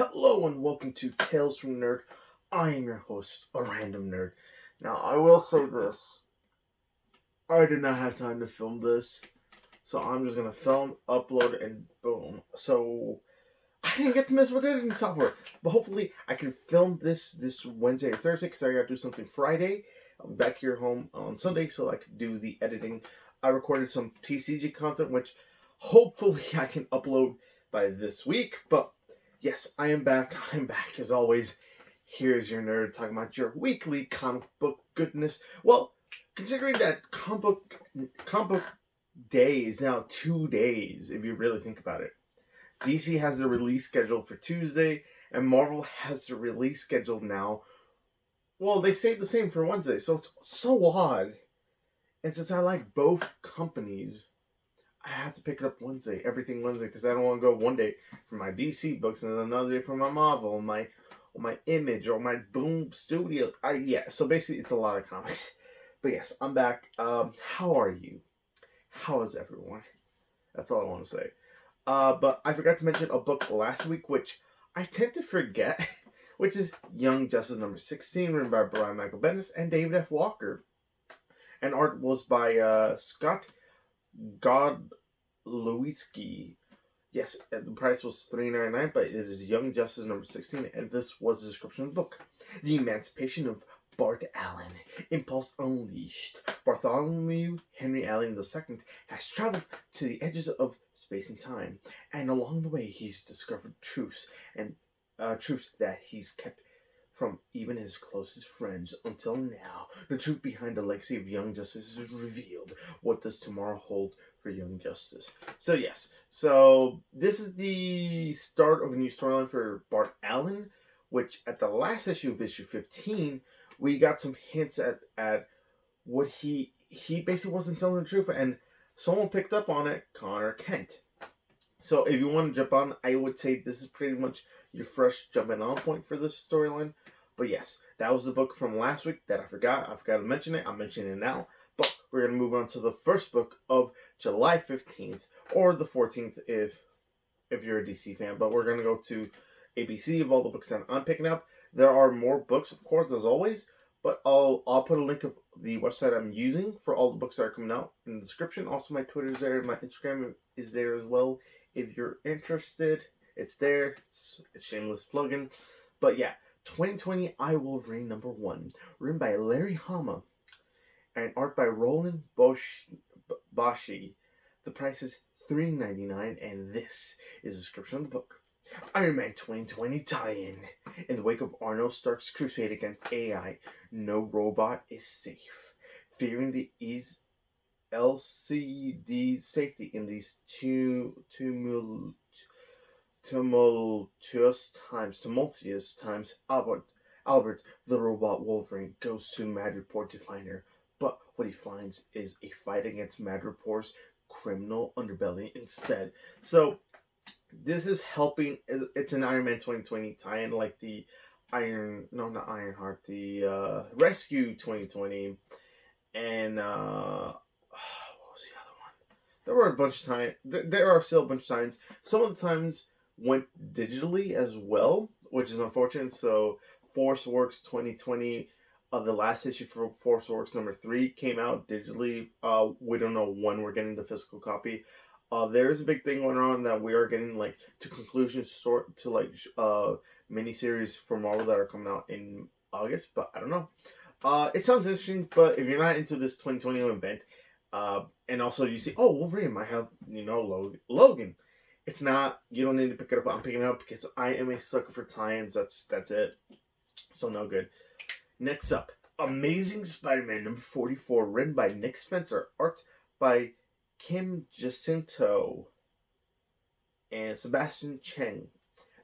Hello and welcome to Tales from Nerd. I am your host, a random nerd. Now, I will say this. I did not have time to film this, so I'm just gonna film, upload, and boom. So, I didn't get to mess with editing software, but hopefully I can film this Wednesday or Thursday, because I gotta do something Friday. I'll be back here home on Sunday, so I can do the editing. I recorded some TCG content, which hopefully I can upload by this week, but yes, I am back. I'm back as always. Here's your nerd talking about your weekly comic book goodness. Well, considering that comic book day is now 2 days, if you really think about it. DC has a release schedule for Tuesday, and Marvel has a release schedule now. Well, they stayed the same for Wednesday, so it's so odd. And since I like both companies, I had to pick it up Wednesday, everything Wednesday, because I don't want to go one day for my DC books and then another day for my Marvel, or my Image, or my Boom Studio. So basically it's a lot of comics. But yes, I'm back. How are you? How is everyone? That's all I want to say. But I forgot to mention a book last week, which I tend to forget, which is Young Justice number 16, written by Brian Michael Bendis and David F. Walker. And art was by Scott Godlewski. Yes, the price was $3.99, but it is Young Justice number 16, and this was the description of the book. The emancipation of Bart Allen. Impulse unleashed. Bartholomew Henry Allen II has traveled to the edges of space and time, and along the way he's discovered truths that he's kept from even his closest friends until now. The truth behind the legacy of Young Justice is revealed. What does tomorrow hold for Young Justice? So yes, this is the start of a new storyline for Bart Allen, which at the last issue of issue 15, we got some hints at what he basically wasn't telling the truth, and someone picked up on it, Connor Kent. So if you want to jump on, I would say this is pretty much your fresh jumping on point for this storyline. But yes, that was the book from last week that I forgot. I forgot to mention it. I'm mentioning it now. But we're going to move on to the first book of July 15th, or the 14th if you're a DC fan. But we're going to go to ABC of all the books that I'm picking up. There are more books, of course, as always. But I'll put a link of the website I'm using for all the books that are coming out in the description. Also, my Twitter is there. My Instagram is there as well. If you're interested, it's there. It's a shameless plug-in. But yeah, 2020 I Wolverine number 1. Written by Larry Hama. And art by Roland Boschi. The price is $3.99, and this is the description of the book. Iron Man 2020 tie-in. In the wake of Arnold Stark's crusade against AI, no robot is safe. Fearing the LCD's safety in these tumultuous times, Albert, the robot Wolverine, goes to Madripoor to find her. But what he finds is a fight against Madripoor's criminal underbelly instead. So this is helping. It's an Iron Man 2020 tie-in, like the not Ironheart, the Rescue 2020, and what was the other one? There were a bunch of times. There are still a bunch of times. Some of the times went digitally as well, which is unfortunate. So Force Works 2020. The last issue for Force Works number 3 came out digitally. We don't know when we're getting the physical copy. There is a big thing going on that we are getting to conclusions to miniseries for Marvel that are coming out in August, but I don't know. It sounds interesting, but if you're not into this 2020 event, and also you see, Wolverine might have Logan. It's not. You don't need to pick it up. I'm picking it up because I am a sucker for tie-ins. That's it. So no good. Next up, Amazing Spider-Man number 44, written by Nick Spencer, art by Kim Jacinto and Sebastian Cheng.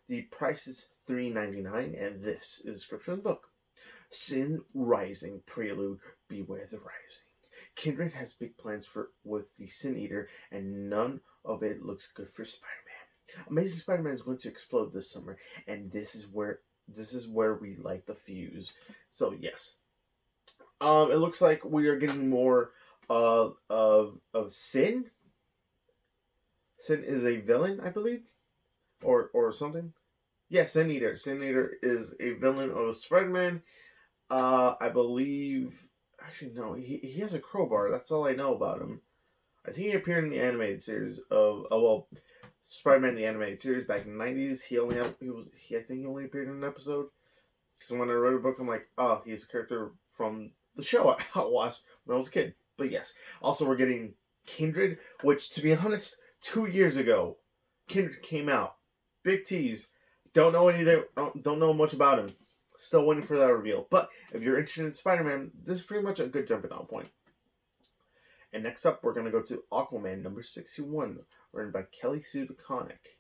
The price is $3.99, and this is the description of the book. Sin Rising prelude, beware the rising. Kindred has big plans with the Sin Eater, and none of it looks good for Spider-Man. Amazing Spider-Man is going to explode this summer, and this is where we light the fuse. So yes, it looks like we are getting more of Sin. Sin is a villain, I believe, or something. Yeah, Sin Eater. Sin Eater is a villain of Spider-Man. I believe. Actually, no. He has a crowbar. That's all I know about him. I think he appeared in the animated series of. Oh well, Spider-Man the animated series back in the '90s. He only had. He was. He I think he only appeared in an episode. Because when I read a book, I'm like, oh, he's a character from the show I watched when I was a kid. But yes, also we're getting Kindred, which to be honest, 2 years ago, Kindred came out. Big tease. Don't know anything. Don't know much about him. Still waiting for that reveal. But if you're interested in Spider-Man, this is pretty much a good jumping on point. And next up, we're gonna go to Aquaman number 61, written by Kelly Sue DeConnick,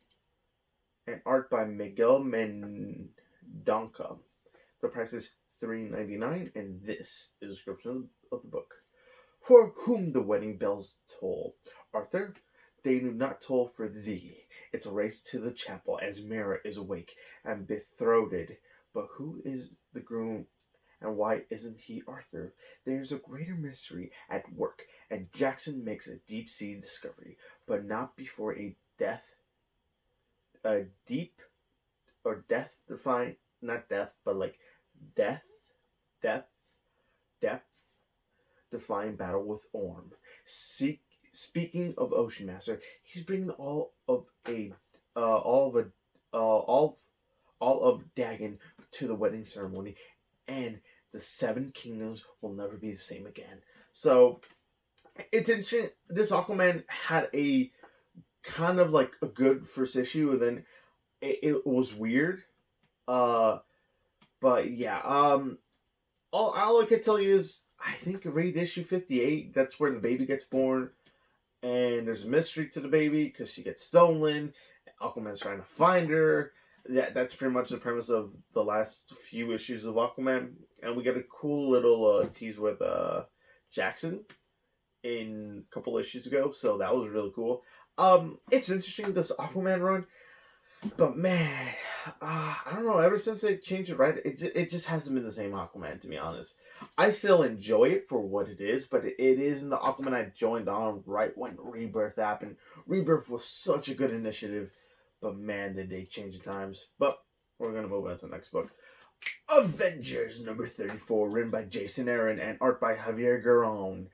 and art by Miguel Mendonca. The price is $3.99, and this is a description of the book. For whom the wedding bells toll, Arthur, they do not toll for thee. It's a race to the chapel as Mara is awake and betrothed. But who is the groom, and why isn't he Arthur? There's a greater mystery at work, and Jackson makes a deep-sea discovery, but not before a deep or death-defying, not death, but like death, death, death defying battle with Orm. Speaking of Ocean Master, he's bringing all of Dagon to the wedding ceremony, and the Seven Kingdoms will never be the same again. So it's interesting. This Aquaman had a kind of like a good first issue, and then it was weird. But yeah, all I can tell you is I think read issue 58. That's where the baby gets born, and there's a mystery to the baby because she gets stolen. Aquaman's trying to find her. That's pretty much the premise of the last few issues of Aquaman, and we get a cool little tease with Jackson in a couple issues ago, so that was really cool. It's interesting, this Aquaman run. But man, I don't know. Ever since they changed it, right, it just hasn't been the same Aquaman, to be honest. I still enjoy it for what it is, but it isn't the Aquaman I joined on right when Rebirth happened. Rebirth was such a good initiative, but man, did they change the times. But we're gonna move on to the next book, Avengers number 34, written by Jason Aaron and art by Javier Garron,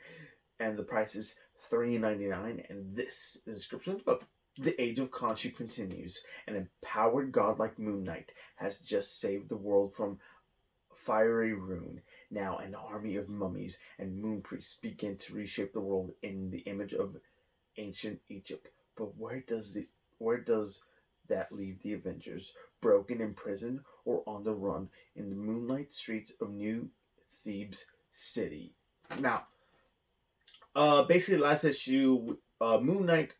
and the price is $3.99. And this is a description of the book. The age of Khonshu continues. An empowered god like Moon Knight has just saved the world from fiery ruin. Now an army of mummies and moon priests begin to reshape the world in the image of ancient Egypt. But where does that leave the Avengers? Broken in prison or on the run in the moonlight streets of New Thebes City? Now, basically last issue, Moon Knight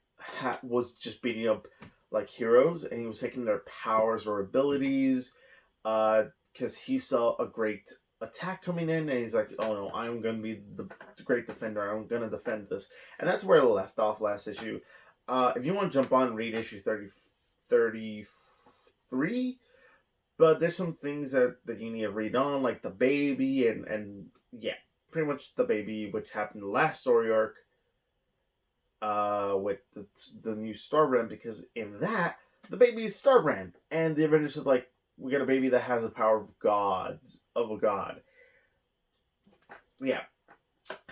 was just beating up like heroes, and he was taking their powers or abilities because he saw a great attack coming in, and he's like, oh no, I'm gonna be the great defender, I'm gonna defend this. And that's where it left off last issue. If you want to jump on and read issue 33, but there's some things that you need to read on, like the baby, and yeah, pretty much the baby, which happened in the last story arc with the new Starbrand, because in that, the baby is Starbrand, and the Avengers is like, we got a baby that has the power of a god. Yeah.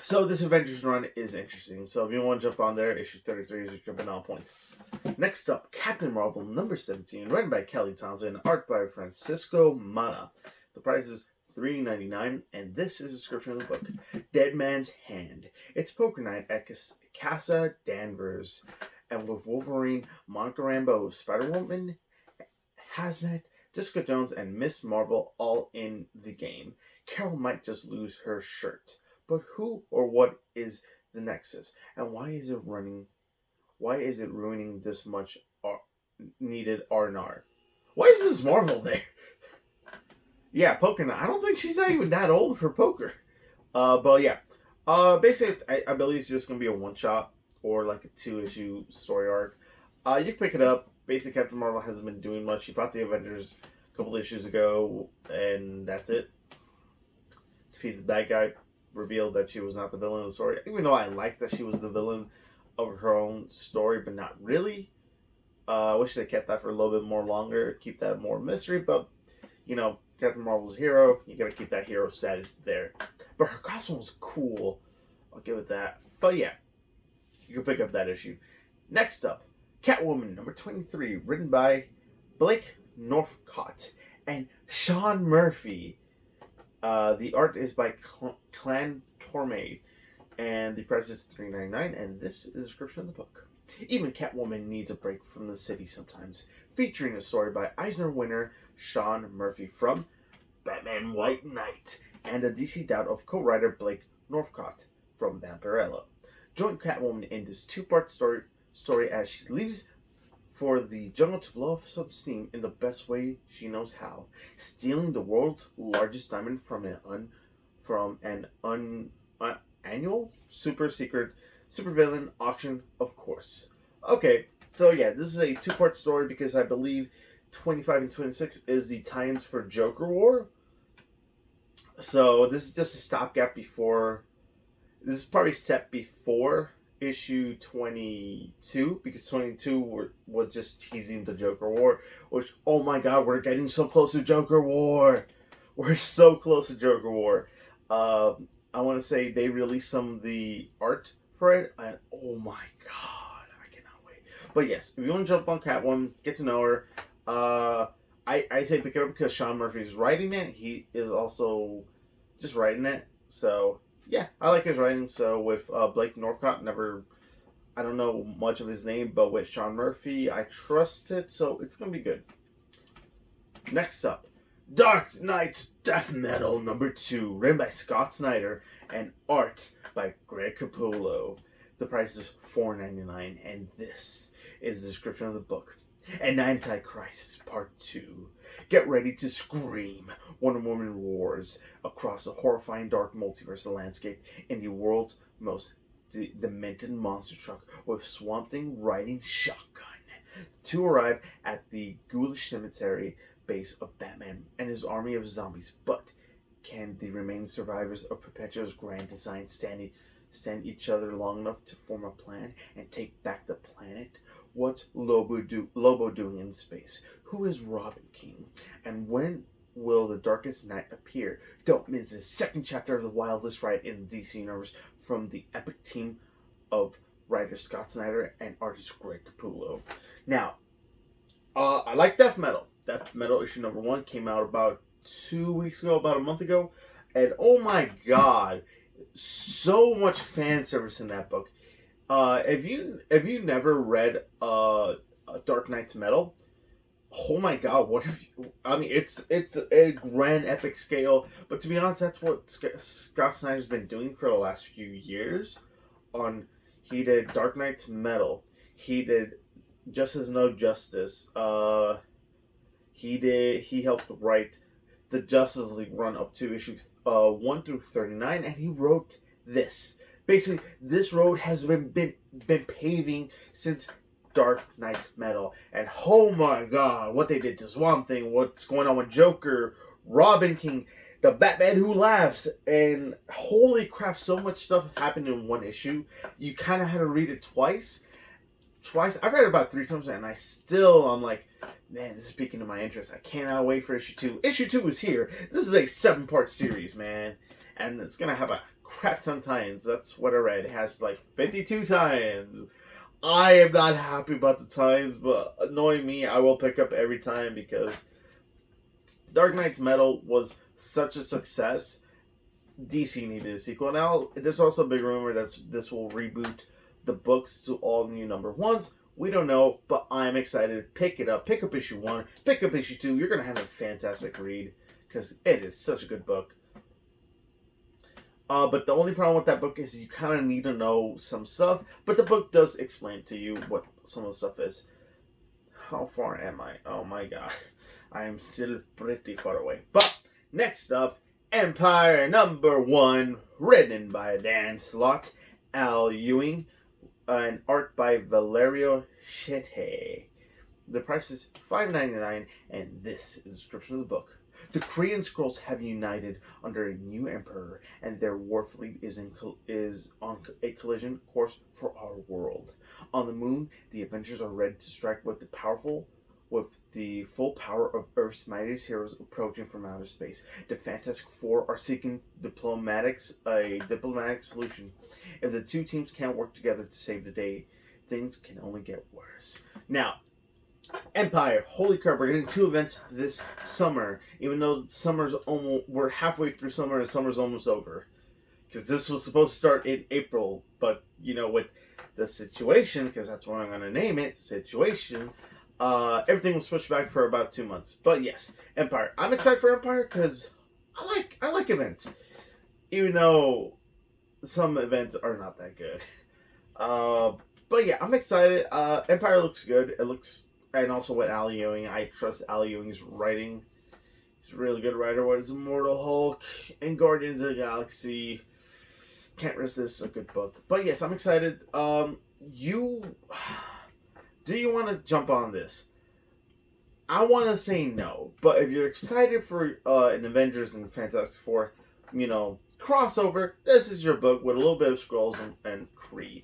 So this Avengers run is interesting. So if you want to jump on there, issue 33 is your jumping on point. Next up, Captain Marvel number 17, written by Kelly Townsend, art by Francisco Mana. The price is $3.99, and this is a description of the book. Dead Man's Hand. It's poker night at Casa Danvers, and with Wolverine, Monica Rambeau, Spider-Woman, Hazmat, Jessica Jones, and Miss Marvel all in the game. Carol might just lose her shirt. But who or what is the Nexus, and why is it ruining this much needed R&R? Why is Miss Marvel there? Yeah, poker night. I don't think she's not even that old for poker. But yeah. Basically, I believe it's just gonna be a one shot or like a 2-issue story arc. You can pick it up. Basically, Captain Marvel hasn't been doing much. She fought the Avengers a couple issues ago, and that's it. Defeated that guy. Revealed that she was not the villain of the story. Even though I like that she was the villain of her own story, but not really. I wish they kept that for a little bit more longer, keep that more mystery, but, Captain Marvel's a hero, you gotta keep that hero status there. But her costume was cool, I'll give it that. But yeah, you can pick up that issue. Next up, Catwoman number 23, written by Blake Northcott and Sean Murphy. The art is by Clan Torme, and the price is $3.99, and this is the description of the book. Even Catwoman needs a break from the city sometimes, featuring a story by Eisner winner Sean Murphy from Batman White Knight, and a DC doubt of co-writer Blake Northcott from Vampirella. Join Catwoman in this two-part story as she leaves for the jungle to blow off some steam in the best way she knows how, stealing the world's largest diamond from an annual super secret supervillain auction, of course. Okay, so yeah, this is a two-part story because I believe 25 and 26 is the tie-ins for Joker War. So this is just a stopgap before. This is probably set before issue 22, because 22 was just teasing the Joker War, which, oh my god, we're getting so close to Joker War. We're so close to Joker War. I want to say they released some of the art for it, and oh my god, I cannot wait. But yes, if you want to jump on Catwoman, get to know her, I say pick it up because Sean Murphy is writing it. He is also just writing it, so yeah, I like his writing. So with Blake Northcott, I don't know much of his name, but with Sean Murphy, I trust it, so it's gonna be good. Next up, Dark Knight's Death Metal number 2, written by Scott Snyder and art by Greg Capullo. The price is $4.99, and this is the description of the book. An Anti-Crisis Part 2. Get ready to scream. Wonder Woman roars across the horrifying dark multiverse landscape in the world's most demented monster truck with Swamp Thing riding shotgun. To arrive at the ghoulish cemetery base of Batman and his army of zombies, but can the remaining survivors of Perpetua's grand design stand each other long enough to form a plan and take back the planet? What's Lobo doing in space? Who is Robin King? And when will the Darkest Night appear? Don't miss the second chapter of the wildest ride in the DC Universe from the epic team of writer Scott Snyder and artist Greg Capullo. Now, I like Death Metal. Death Metal issue number 1 came out about 2 weeks ago, about a month ago, and oh my god, so much fan service in that book. If you never read Dark Knight's Metal, oh my god, what have you? I mean, it's a grand epic scale, but to be honest, that's what Scott Snyder's been doing for the last few years. He did Dark Knight's Metal, he did Justice No Justice. He helped write the Justice League run up to issue 1 through 39, and he wrote this. Basically, this road has been paving since Dark Knight's Metal. And oh my god, what they did to Swamp Thing, what's going on with Joker, Robin King, the Batman Who Laughs, and holy crap, so much stuff happened in one issue. You kind of had to read it twice. I read it about 3 times, and I'm like, man, this is piquing to my interest. I cannot wait for issue 2. Issue 2 is here. This is a 7-part series, man. And it's going to have a crap ton of tie-ins. That's what I read. It has like 52 tie-ins. I am not happy about the tie-ins, but annoying me, I will pick up every time because Dark Knight's Metal was such a success. DC needed a sequel. Now, there's also a big rumor that this will reboot the books to all new number 1s. We don't know, but I'm excited. Pick it up. Pick up issue 1. Pick up issue 2. You're going to have a fantastic read because it is such a good book. But the only problem with that book is you kind of need to know some stuff. But the book does explain to you what some of the stuff is. How far am I? Oh my god. I am still pretty far away. But next up, Empire number 1, written by Dan Slott, Al Ewing, and art by Valerio Chete. The price is $5.99, and this is the description of the book. The Korean scrolls have united under a new emperor, and their war fleet is on a collision course for our world. On the moon, the Avengers are ready to strike with the full power of Earth's mightiest heroes approaching from outer space. The Fantastic Four are seeking a diplomatic solution. If the two teams can't work together to save the day, things can only get worse. Now, Empire, holy crap, we're getting 2 events this summer, even though we're halfway through summer and summer's almost over. Because this was supposed to start in April, but, with the situation, because that's what I'm going to name it, situation, everything was pushed back for about 2 months. But yes, Empire. I'm excited for Empire because I like events. Even though some events are not that good. But yeah, I'm excited. Empire looks good. And also with Al Ewing. I trust Al Ewing's writing. He's a really good writer. What is Immortal Hulk and Guardians of the Galaxy. Can't resist a good book. But yes, I'm excited. Do you want to jump on this? I want to say no. But if you're excited for an Avengers and Fantastic Four, crossover, this is your book with a little bit of Skrulls and Kree.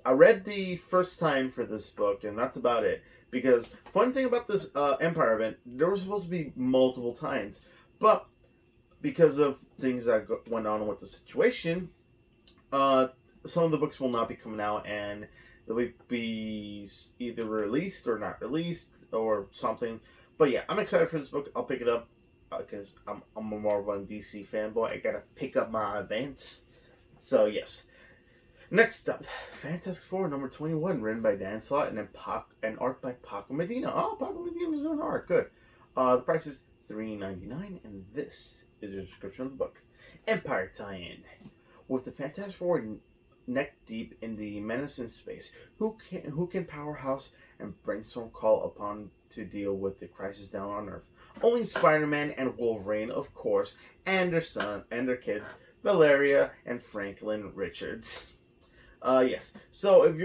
I read the first time for this book, and that's about it. Because, fun thing about this Empire event, there was supposed to be multiple times. But, because of things that went on with the situation, some of the books will not be coming out, and they'll be either released or not released, or something. But yeah, I'm excited for this book. I'll pick it up, because I'm a Marvel and DC fanboy. I gotta pick up my events. So, yes. Next up, Fantastic Four number 21, written by Dan Slott and art by Paco Medina. Oh, Paco Medina's doing art. Good. The price is $3.99, and this is your description of the book. Empire tie-in. With the Fantastic Four neck deep in the menacing space, who can Powerhouse and Brainstorm call upon to deal with the crisis down on Earth? Only Spider-Man and Wolverine, of course, and their son and their kids, Valeria and Franklin Richards. Yes. So if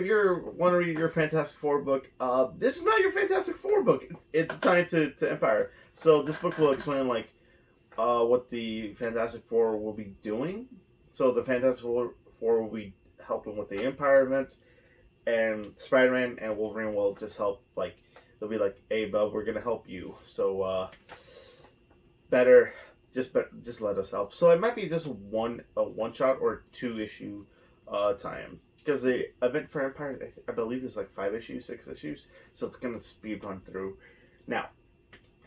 you're want to read your Fantastic Four book, this is not your Fantastic Four book. It's tied to Empire. So this book will explain what the Fantastic Four will be doing. So the Fantastic Four will be helping with the Empire event, and Spider-Man and Wolverine will just help. They'll be like, "Hey, bub, we're gonna help you. So just let us help." So it might be just a one shot or 2 issue time, because the event for Empire, I believe, is 5 issues, 6 issues, so it's gonna speed run through. Now,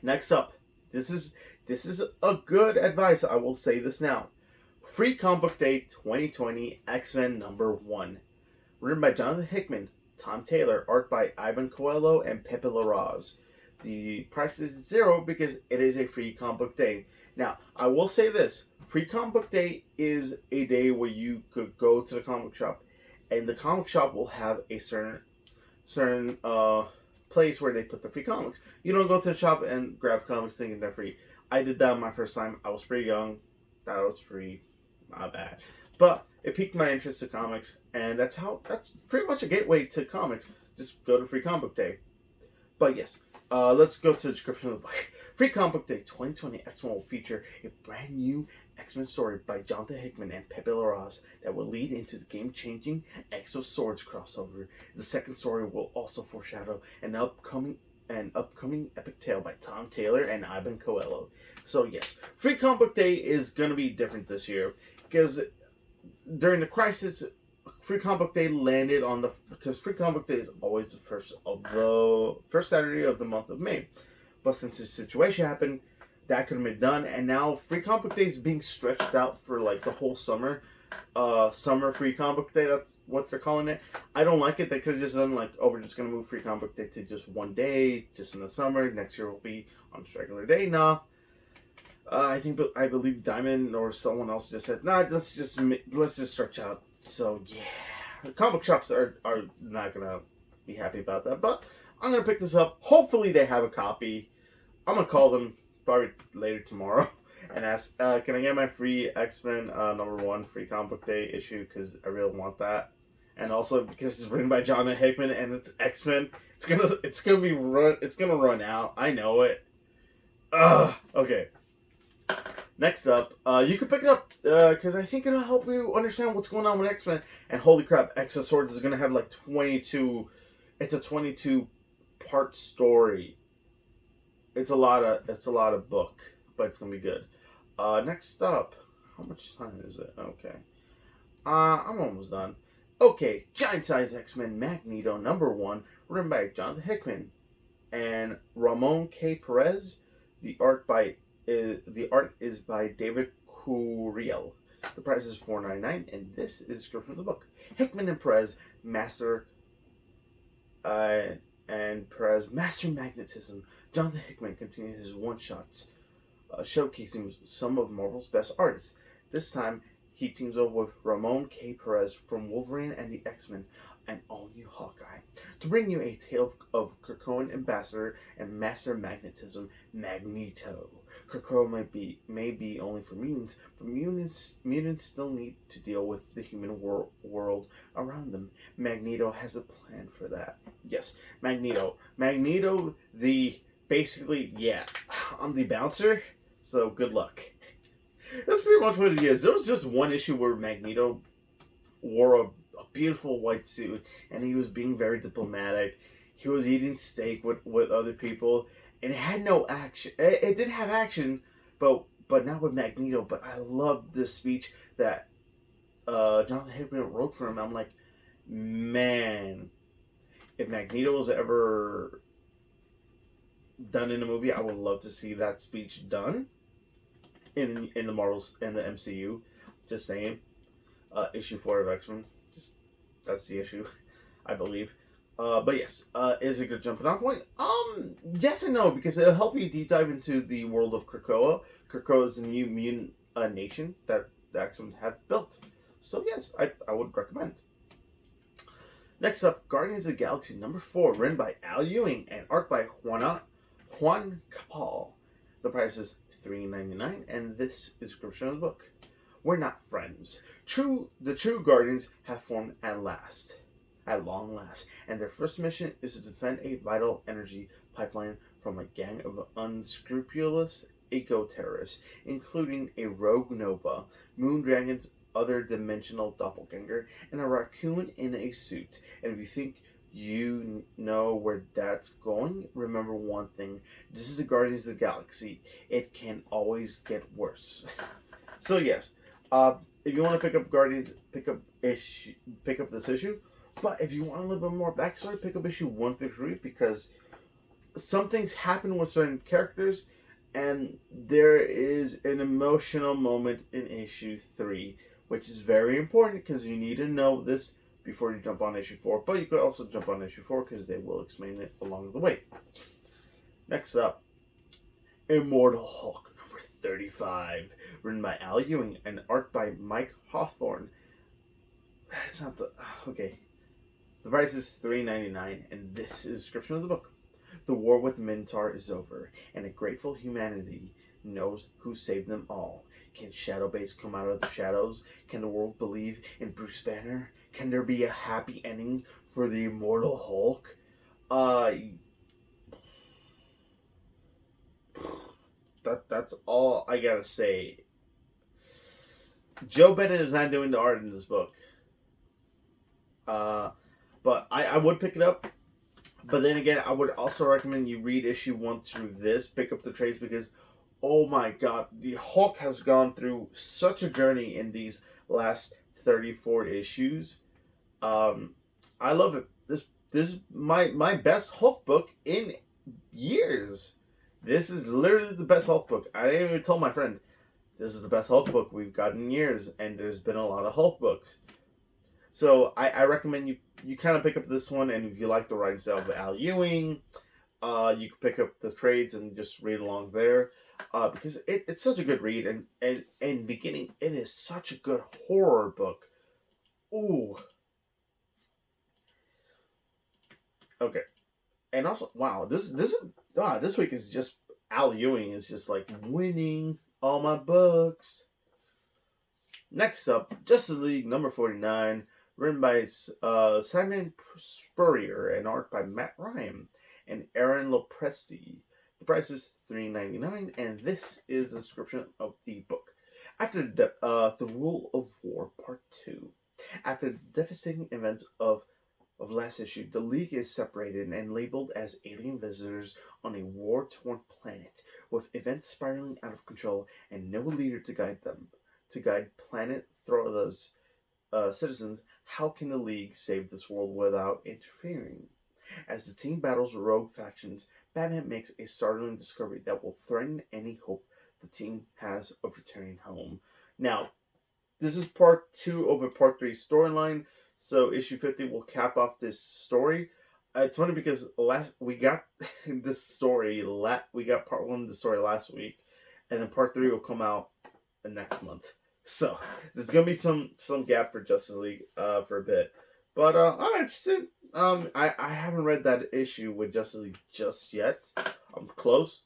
next up, this is a good advice. I will say this now. Free Comic Book Day 2020 X-Men number 1, written by Jonathan Hickman, Tom Taylor, art by Ivan Coelho and Pepe Larraz. The price is $0 because it is a free comic book day. Now, I will say this. Free Comic Book Day is a day where you could go to the comic shop, and the comic shop will have a certain place where they put the free comics. You don't go to the shop and grab comics thinking they're free. I did that my first time. I was pretty young. That was free. Not bad. But it piqued my interest in comics, and that's pretty much a gateway to comics. Just go to Free Comic Book Day. But yes, let's go to the description of the book. Free Comic Book Day 2020 X-Men will feature a brand new X-Men story by Jonathan Hickman and Pepe Larraz that will lead into the game-changing X of Swords crossover. The second story will also foreshadow an upcoming epic tale by Tom Taylor and Ivan Coelho. So yes, Free Comic Book Day is going to be different this year, because during the crisis, Free Comic Book Day landed on because Free Comic Book Day is always the first Saturday of the month of May. But since the situation happened, that could have been done, and now Free Comic Book Day is being stretched out for the whole summer. Summer Free Comic Book Day, that's what they're calling it. I don't like it. They could have just done we're just gonna move Free Comic Book Day to just one day, just in the summer. Next year will be on a regular day. Nah. I believe Diamond or someone else just said, nah, let's just stretch out. So yeah, the comic shops are not gonna be happy about that. But I'm gonna pick this up. Hopefully they have a copy. I'm gonna call them probably later tomorrow and ask, can I get my free X-Men number 1 Free Comic Book Day issue, because I really want that. And also because it's written by Jonathan Hickman and it's X-Men, it's gonna run out. I know it. Ugh. Okay. Next up, you can pick it up because I think it'll help you understand what's going on with X-Men. And holy crap, X of Swords is gonna have like 22. It's a 22-part story. It's a lot of book, but it's gonna be good. Next up, how much time is it? Okay. I'm almost done. Okay, Giant Size X-Men Magneto #1, written by Jonathan Hickman and Ramon K. Perez. The art is by David Curiel. The price is $4.99, and this is a description of the book. Hickman and Perez master magnetism. Jonathan Hickman continues his one-shots, showcasing some of Marvel's best artists. This time, he teams up with Ramon K. Perez from Wolverine and the X-Men, an all-new Hawkeye, to bring you a tale of Krakoan ambassador and master magnetism, Magneto. Krakoa may be only for mutants, but mutants still need to deal with the human world around them. Magneto has a plan for that. Yes, Magneto. Magneto, I'm the bouncer, so good luck. That's pretty much what it is. There was just one issue where Magneto wore a beautiful white suit, and he was being very diplomatic. He was eating steak with other people, and it had no action. It did have action, but not with Magneto. But I loved this speech that Jonathan Hickman wrote for him. I'm like, man, if Magneto was ever done in a movie, I would love to see that speech done in the Marvels and the MCU. Just saying. Issue 4 of X-Men. Just that's the issue, I believe. But yes, is it a good jumping off point? Yes and no, because it'll help you deep dive into the world of Krakoa. Krakoa is a new mutant nation that the X-Men have built. So yes, I would recommend. Next up, Guardians of the Galaxy #4, written by Al Ewing and art by Juan Capal. The price is $3.99, and this is a description of the book. We're not friends. The true Guardians have formed at long last, and their first mission is to defend a vital energy pipeline from a gang of unscrupulous eco-terrorists, including a rogue Nova, Moondragon's other dimensional doppelganger, and a raccoon in a suit. And if you think you know where that's going, remember one thing. This is the Guardians of the Galaxy. It can always get worse. So yes, if you want to pick up Guardians, pick up this issue. But if you want a little bit more backstory, pick up issue 1 through 3, because some things happen with certain characters, and there is an emotional moment in issue 3, which is very important because you need to know this before you jump on issue 4. But you could also jump on issue 4 because they will explain it along the way. Next up, Immortal Hulk #35, written by Al Ewing and art by Mike Hawthorne. That's not the... Okay. The price is $3.99, and this is a description of the book. The war with Minotaur is over, and a grateful humanity knows who saved them all. Can Shadowbase come out of the shadows? Can the world believe in Bruce Banner? Can there be a happy ending for the Immortal Hulk? That's all I gotta say. Joe Bennett is not doing the art in this book. But I would pick it up. But then again, I would also recommend you read issue 1 through this. Pick up the trades because, oh my god, the Hulk has gone through such a journey in these last 34 issues. I love it. This is my best Hulk book in years. This is literally the best Hulk book. I didn't even tell my friend, this is the best Hulk book we've gotten in years, and there's been a lot of Hulk books. So I recommend you kind of pick up this one, and if you like the writing style of Al Ewing, you can pick up the trades and just read along there. Because it's such a good read, and in beginning, it is such a good horror book. Ooh. Okay. And also, wow, this week is just, Al Ewing is just like winning all my books. Next up, Justice League #49, written by Simon Spurrier and art by Matt Ryan and Aaron Lopresti. The price is $3.99, and this is a description of the book. After the Rule of War Part 2, after the devastating events of last issue, the League is separated and labeled as alien visitors on a war-torn planet, with events spiraling out of control and no leader to guide them. To guide planet Throla's citizens, how can the League save this world without interfering? As the team battles rogue factions, Batman makes a startling discovery that will threaten any hope the team has of returning home. Now, this is part 2 of a part 3 storyline, so issue 50 will cap off this story. It's funny because we got this story, we got part 1 of the story last week, and then part 3 will come out the next month. So there's gonna be some gap for Justice League for a bit, but I'm interested. I haven't read that issue with Justice League just yet. I'm close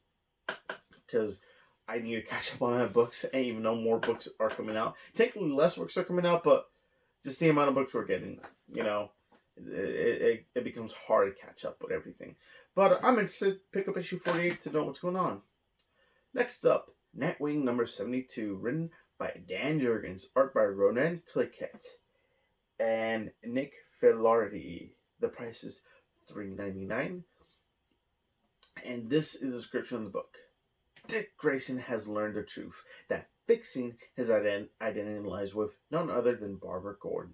because I need to catch up on my books, and even though more books are coming out, technically less books are coming out, but just the amount of books we're getting, it becomes hard to catch up with everything. But I'm interested. Pick up issue 48 to know what's going on. Next up, Nightwing number 72, written by Dan Jurgens, art by Ronan Cliquette and Nick Filardi. The price is $3.99, and this is a description of the book. Dick Grayson has learned the truth that fixing his identity lies with none other than Barbara Gordon.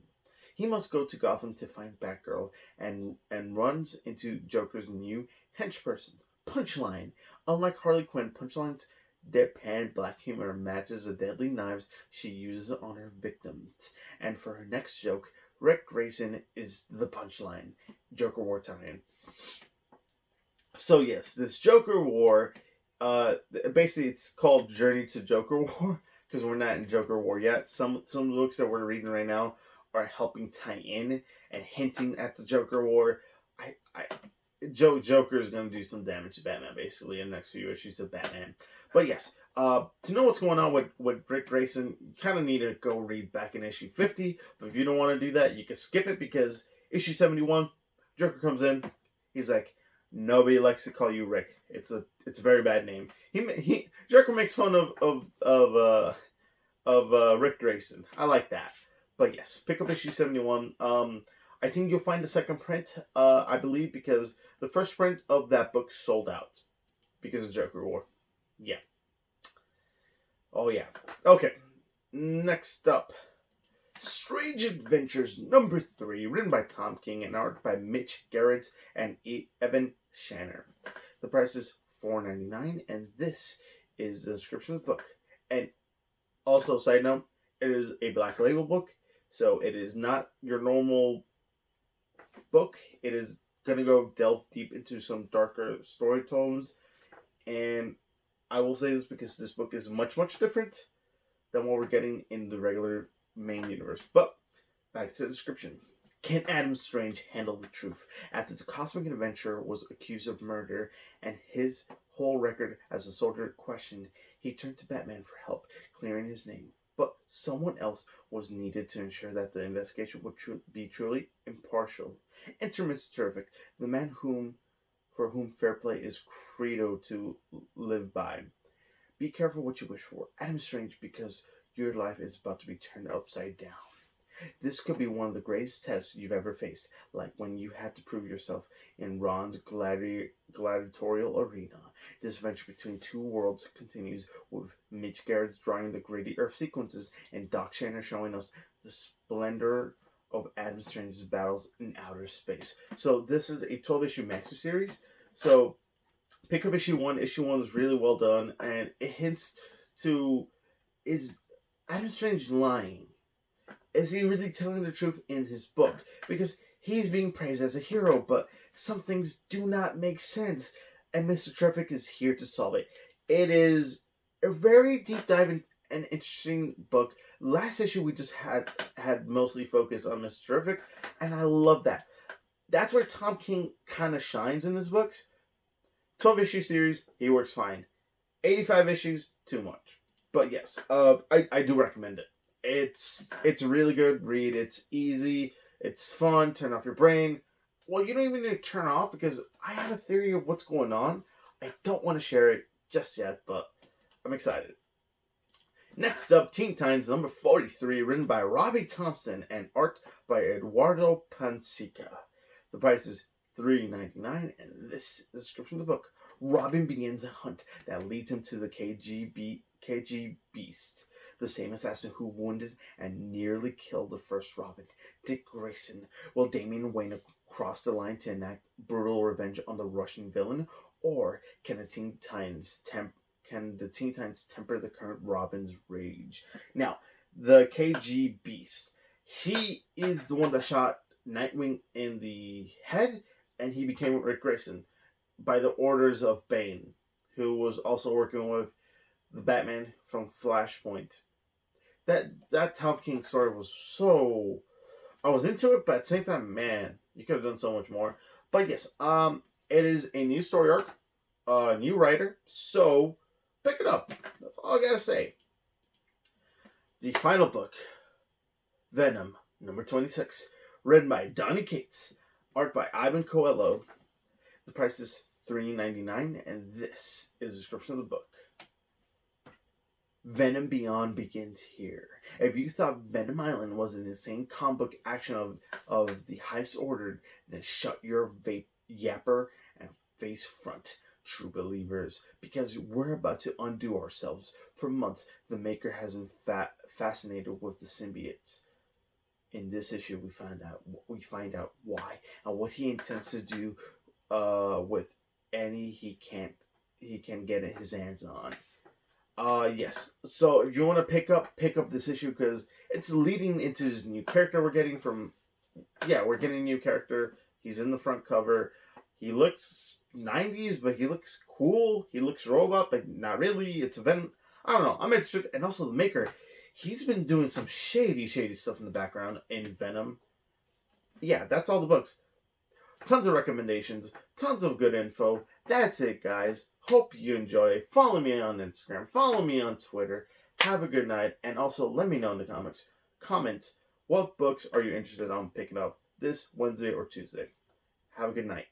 He must go to Gotham to find Batgirl and runs into Joker's new henchperson, Punchline. Unlike Harley Quinn, Punchline's deadpan black humor matches the deadly knives she uses on her victims. And for her next joke, Rick Grayson is the Punchline. Joker War tie-in. So yes, this Joker War, basically it's called Journey to Joker War, because we're not in Joker War yet. Some of the books that we're reading right now are helping tie in and hinting at the Joker War. Joker is going to do some damage to Batman, basically, in the next few issues of Batman. But yes, to know what's going on with Rick Grayson, you kind of need to go read back in issue 50. But if you don't want to do that, you can skip it, because issue 71, Joker comes in. He's like, nobody likes to call you Rick. It's a very bad name. Joker makes fun of Rick Grayson. I like that. But yes, pick up issue 71. I think you'll find the second print, I believe, because the first print of that book sold out because of Joker War. Yeah. Oh, yeah. Okay. Next up, Strange Adventures number 3, written by Tom King and art by Mitch Garrett and Evan Shanner. The price is $4.99, and this is the description of the book. And also, side note, it is a Black Label book, so it is not your normal book. It is going to delve deep into some darker story tones, and I will say this because this book is much, much different than what we're getting in the regular main universe. But back to the description. Can Adam Strange handle the truth? After the cosmic adventurer was accused of murder and his whole record as a soldier questioned, he turned to Batman for help, clearing his name. But someone else was needed to ensure that the investigation would be truly impartial. Enter Mr. Terrific, the man for whom fair play is credo to live by. Be careful what you wish for, Adam Strange, because your life is about to be turned upside down. This could be one of the greatest tests you've ever faced, like when you had to prove yourself in Ron's gladiatorial arena. This venture between two worlds continues, with Mitch Garrett's drawing the gritty Earth sequences and Doc Shanner showing us the splendor of Adam Strange's battles in outer space. So this is a 12-issue maxi series. So pick up issue 1. Issue 1 is really well done, and it hints to, is Adam Strange lying? Is he really telling the truth in his book? Because he's being praised as a hero, but some things do not make sense, and Mr. Terrific is here to solve it. It is a very deep dive and interesting book. Last issue we just had mostly focused on Mr. Terrific, and I love that. That's where Tom King kind of shines in his books. 12-issue series, he works fine. 85 issues, too much. But yes, I do recommend it. It's a really good read. It's easy. It's fun. Turn off your brain. Well, you don't even need to turn off because I have a theory of what's going on. I don't want to share it just yet, but I'm excited. Next up, Teen Titans number 43, written by Robbie Thompson and art by Eduardo Pansica. The price is $3.99, and this is the description of the book. Robin begins a hunt that leads him to the KG Beast, the same assassin who wounded and nearly killed the first Robin, Dick Grayson. Will Damian Wayne cross the line to enact brutal revenge on the Russian villain, or can the Teen Titans temper the current Robin's rage? Now, the KG Beast, he is the one that shot Nightwing in the head, and he became Rick Grayson by the orders of Bane, who was also working with the Batman from Flashpoint. That Tom King story was so... I was into it, but at the same time, man, you could have done so much more. But yes, it is a new story arc, a new writer, so pick it up. That's all I gotta say. The final book, Venom, number 26, written by Donny Cates, art by Ivan Coelho. The price is $3.99, and this is the description of the book. Venom Beyond begins here. If you thought Venom Island was an insane comic book action of the highest order, then shut your vape yapper and face front, true believers, because we're about to undo ourselves. For months, the Maker has been fascinated with the symbiotes. In this issue, we find out why and what he intends to do with any he can get his hands on. Yes. So if you want to pick up this issue because it's leading into this new character we're getting from. Yeah, we're getting a new character. He's in the front cover. He looks 90s, but he looks cool. He looks robot, but not really. It's Venom. I don't know. I'm interested, and also the Maker. He's been doing some shady stuff in the background in Venom. Yeah, that's all the books. Tons of recommendations, tons of good info. That's it, guys. Hope you enjoy. Follow me on Instagram. Follow me on Twitter. Have a good night. And also, let me know in the comments, what books are you interested in picking up this Wednesday or Tuesday. Have a good night.